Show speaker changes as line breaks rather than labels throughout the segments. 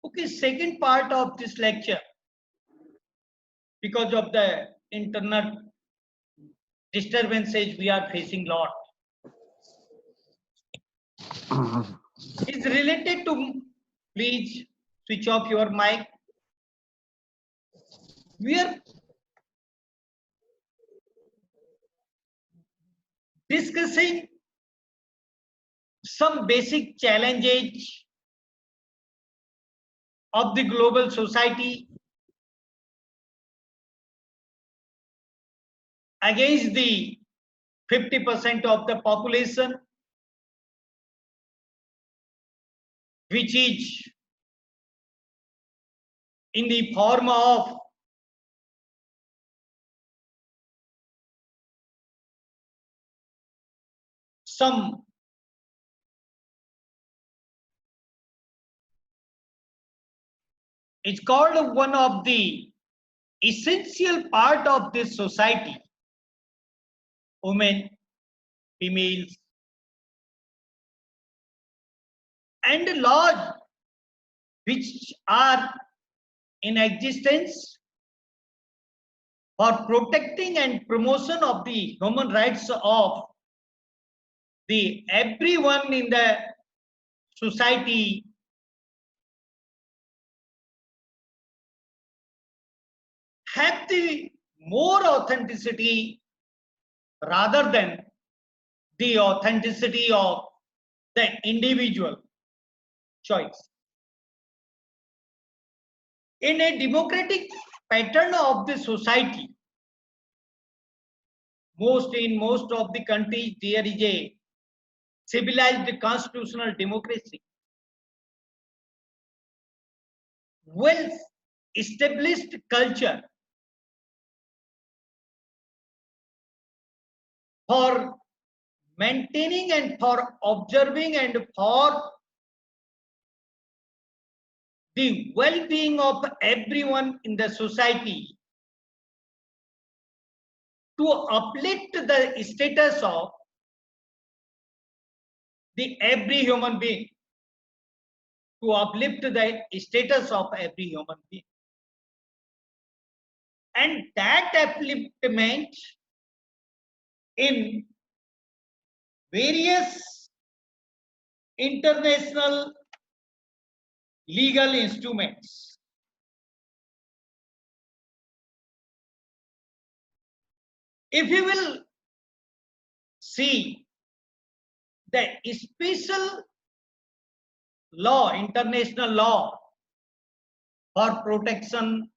Okay, second part of this lecture, because of the internet disturbances we are facing lot, is related to, please switch off your mic. We are discussing some basic challenges of the global society against the 50% of the population, which is in the form of some it's called one of the essential part of this society, women, females, and laws which are in existence for protecting and promotion of the human rights of the everyone in the society have the more authenticity rather than the authenticity of the individual choice. In a democratic pattern of the society, in most of the countries there is a civilized constitutional democracy, well established culture for maintaining and for observing and for the well-being of everyone in the society, to uplift the status of the every human being, to uplift the status of every human being. And that upliftment in various international legal instruments. If you will see the special law, international law for protection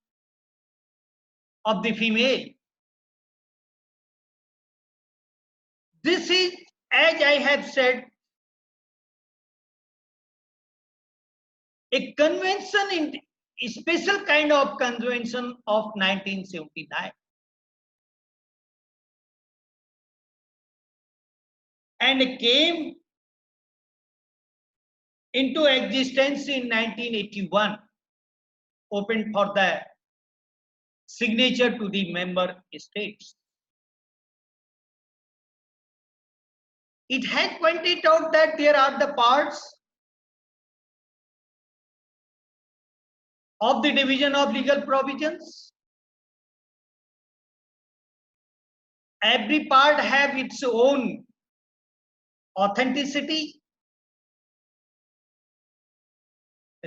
of the female, this is, as I have said, a convention, in a special kind of convention of 1979, and it came into existence in 1981, opened for the signature to the member states. It had pointed out that there are the parts of the division of legal provisions. Every part have its own authenticity,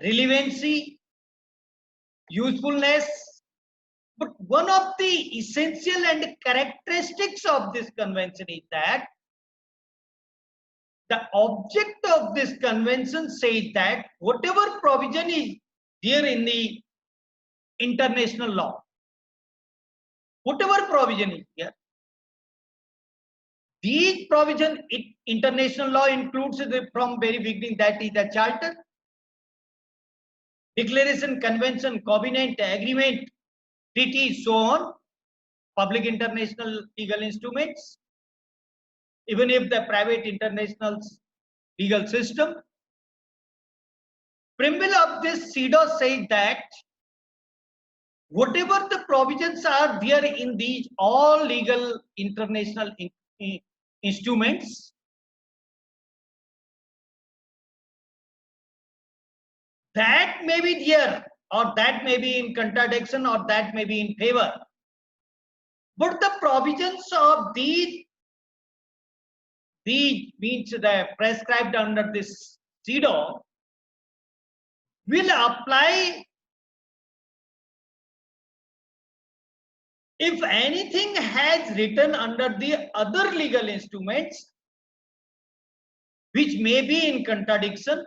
relevancy, usefulness. But one of the essential and characteristics of this convention is that the object of this convention says that whatever provision is there in the international law, whatever provision is here, these provision, international law includes from very beginning, that is the charter, declaration, convention, covenant, agreement, treaty, so on, public international legal instruments, even if the private international legal system. Preamble of this CEDAW says that whatever the provisions are there in these all legal international instruments, that may be there, or that may be in contradiction, or that may be in favor. But the provisions of these means the prescribed under this CEDAW will apply if anything has written under the other legal instruments which may be in contradiction,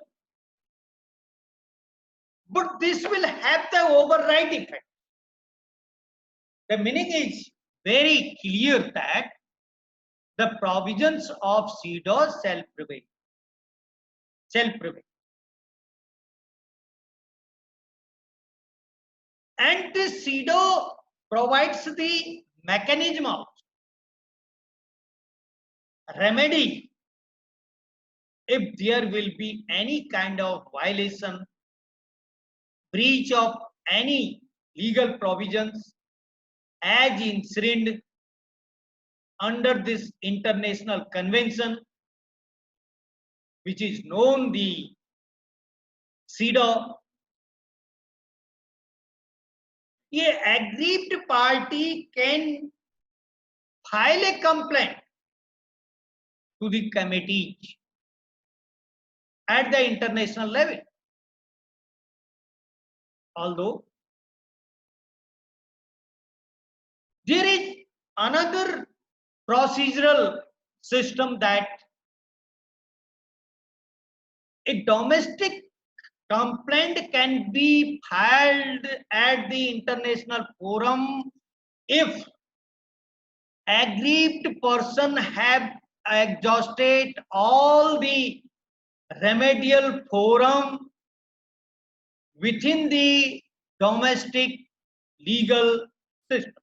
but this will have the override effect. The meaning is very clear that the provisions of CEDAW shall prevail. And this CEDAW provides the mechanism of remedy if there will be any kind of violation, breach of any legal provisions as enshrined under this international convention, which is known the CEDAW. A aggrieved party can file a complaint to the committee at the international level. Although there is another procedural system that a domestic complaint can be filed at the international forum if aggrieved person have exhausted all the remedial forum within the domestic legal system.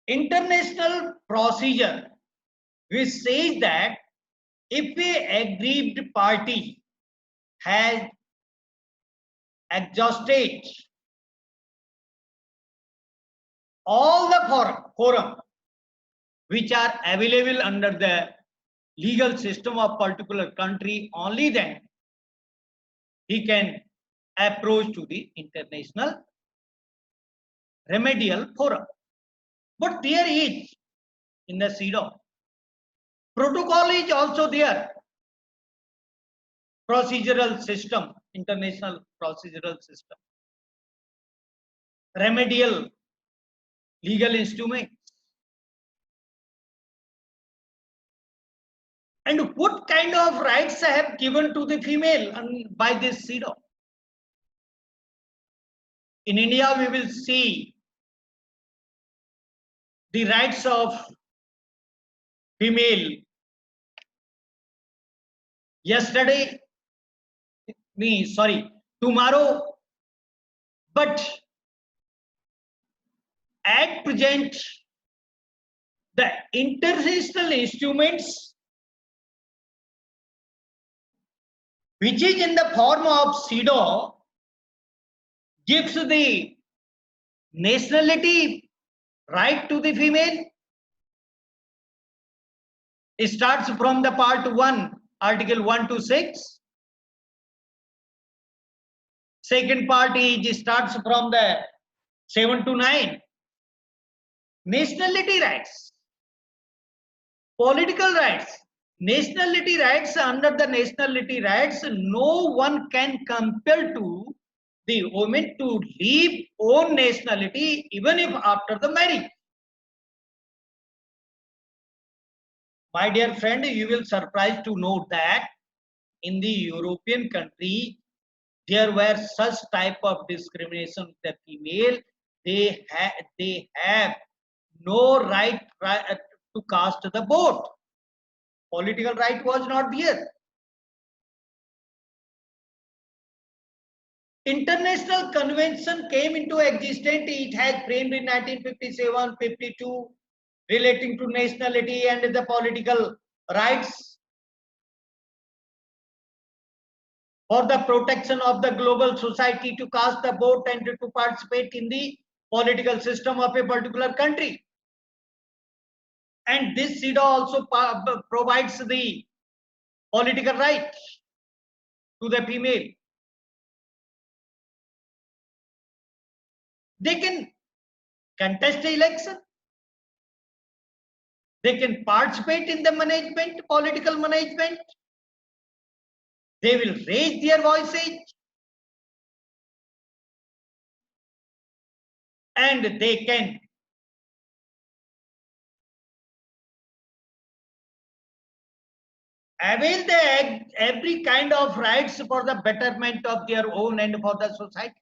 International procedure which says that if a aggrieved party has exhausted all the forum which are available under the legal system of particular country, only then he can approach to the international remedial forum. But there is in the CEDAW protocol is also there. Procedural system, international procedural system, remedial legal instruments. And what kind of rights I have given to the female by this CEDAW? In India, we will see the rights of female. Tomorrow, but at present, the international instruments which is in the form of CEDAW gives the nationality right to the female. It starts from the part 1, article 1 to 6. Second part is starts from the 7 to 9. Nationality rights, political rights, nationality rights. Under the nationality rights, no one can compel to the woman to leave own nationality even if after the marriage. My dear friend, you will surprised to note that in the European country there were such type of discrimination of the female. They have no right to cast the vote. Political right was not there. International convention came into existence. It has framed in 1957, 52, relating to nationality and the political rights for the protection of the global society to cast the vote and to participate in the political system of a particular country. And this CEDAW also provides the political right. to the female. They can contest the election. They can participate in the management, political management. They will raise their voices. And they can avail every kind of rights for the betterment of their own and for the society.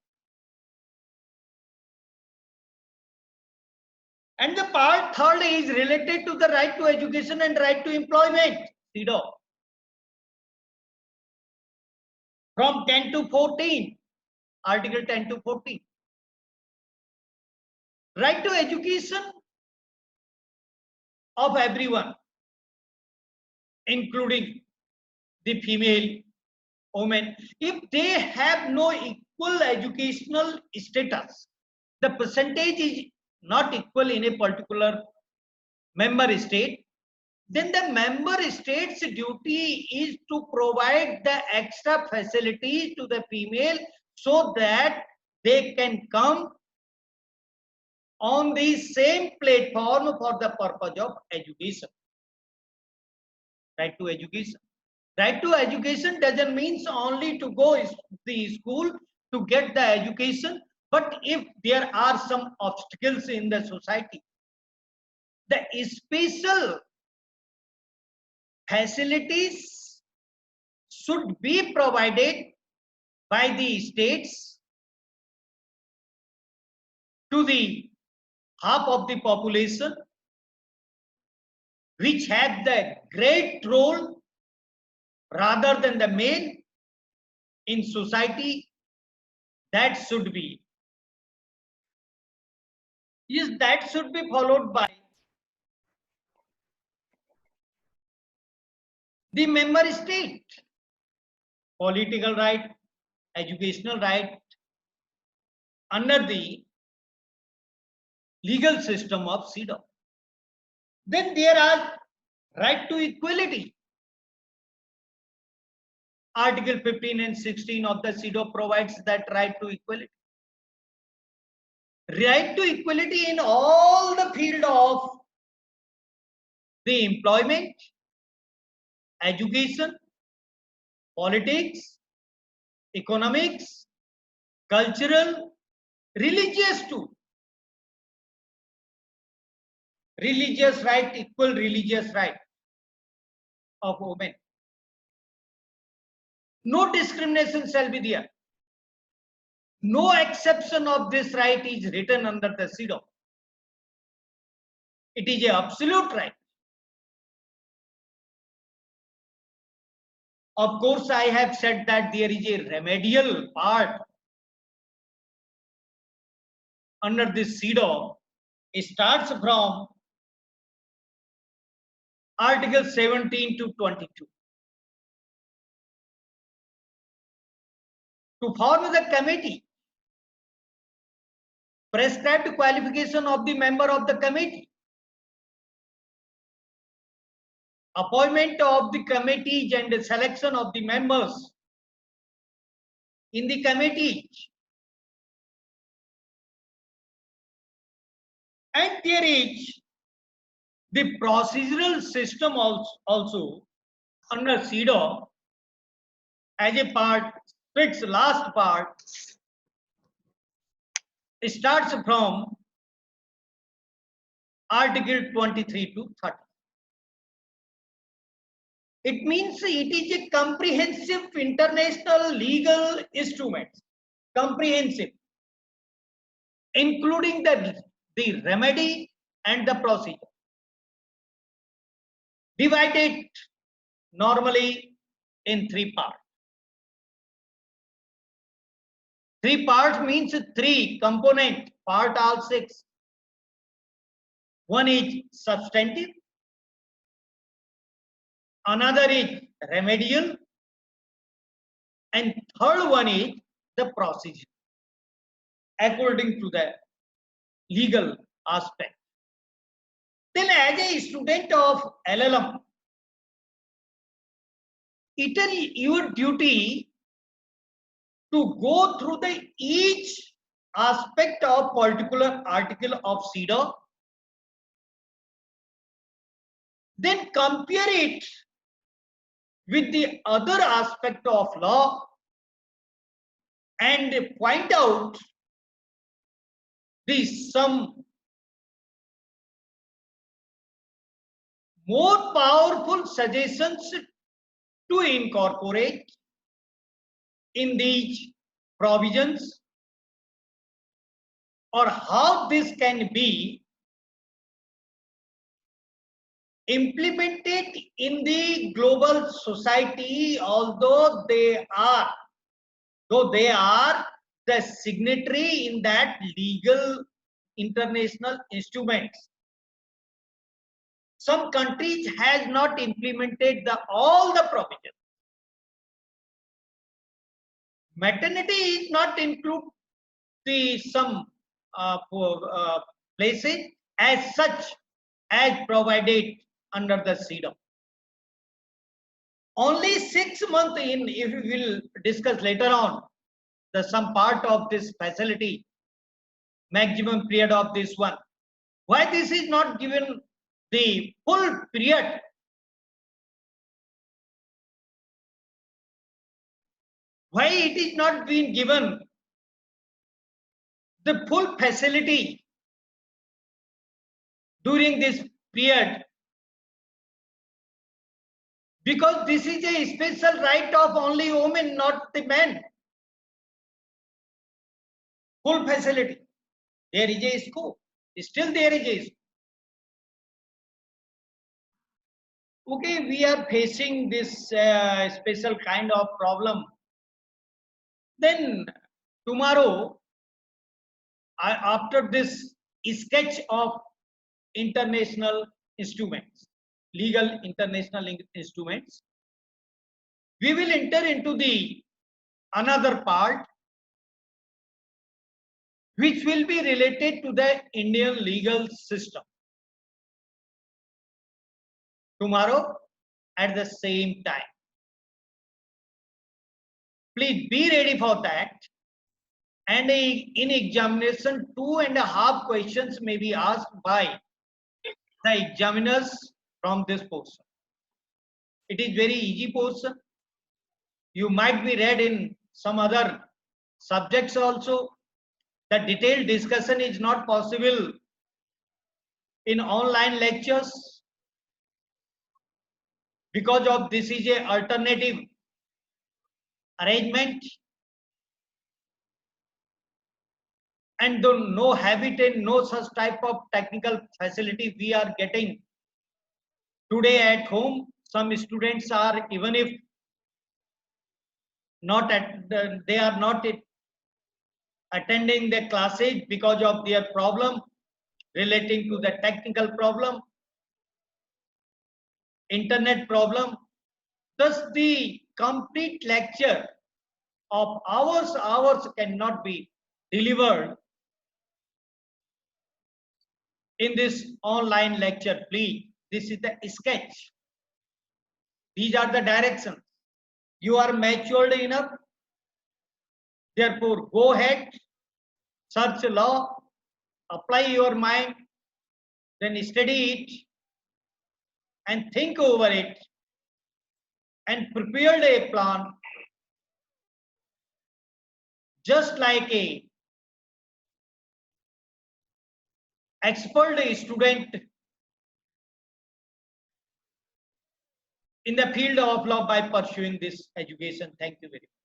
And the part third is related to the right to education and right to employment. CEDAW. From 10 to 14, Article 10 to 14. Right to education of everyone, including the female, women. If they have no equal educational status, the percentage is not equal in a particular member state, then the member state's duty is to provide the extra facilities to the female so that they can come on the same platform for the purpose of education. Right to education. Right to education doesn't mean only to go to the school to get the education, but if there are some obstacles in the society, the special facilities should be provided by the states to the half of the population which have the great role rather than the male in society. That should be, yes, that should be followed by the member state. Political right, educational right under the legal system of CEDAW. Then there are right to equality. Article 15 and 16 of the CEDAW provides that right to equality. Right to equality in all the field of the employment, education, politics, economics, cultural, religious too. Religious right, equal religious right of women. No discrimination shall be there. No exception of this right is written under the CEDAW. It is an absolute right. Of course, I have said that there is a remedial part under this CEDAW. It starts from Article 17 to 22. To form the committee, prescribed qualification of the member of the committee, appointment of the committees and the selection of the members in the committee, and there is the procedural system also under CEDAW as a part, its last part starts from Article 23 to 30. It means it is a comprehensive international legal instrument, comprehensive, including the remedy and the procedure. Divided normally in 3 parts. 3 parts means 3 component, part all 6. One is substantive, another is remedial, and third one is the procedure according to the legal aspect. Then as a student of LLM, it is your duty to go through the each aspect of particular article of CEDAW, then compare it with the other aspect of law and point out some more powerful suggestions to incorporate in these provisions, or how this can be implemented in the global society, although they are the signatory in that legal international instruments. Some countries has not implemented all the provisions. Maternity is not include some places as such as provided under the CEDAW. Only 6 months in, if we will discuss later on some part of this facility, maximum period of this one. Why this is not given the full period? Why it is not being given the full facility during this period? Because this is a special right of only women, not the men. Full facility. There is a scope. Still there is a scope. Okay, we are facing this special kind of problem. Then tomorrow, after this sketch of international instruments, legal international instruments, we will enter into the another part which will be related to the Indian legal system. Tomorrow at the same time. Please be ready for that. And in examination, 2.5 questions may be asked by the examiners from this portion. It is very easy portion. You might be read in some other subjects also. The detailed discussion is not possible in online lectures because of this is a alternative arrangement, and no habit and no such type of technical facility we are getting today at home. Some students are, even if not they are not attending the classes because of their problem relating to the technical problem, internet problem. Thus the complete lecture of hours cannot be delivered in this online lecture. Please, this is the sketch. These are the directions. You are matured enough. Therefore, go ahead, search law, apply your mind, then study it and think over it and prepare a plan just like a expert student in the field of law by pursuing this education. Thank you very much.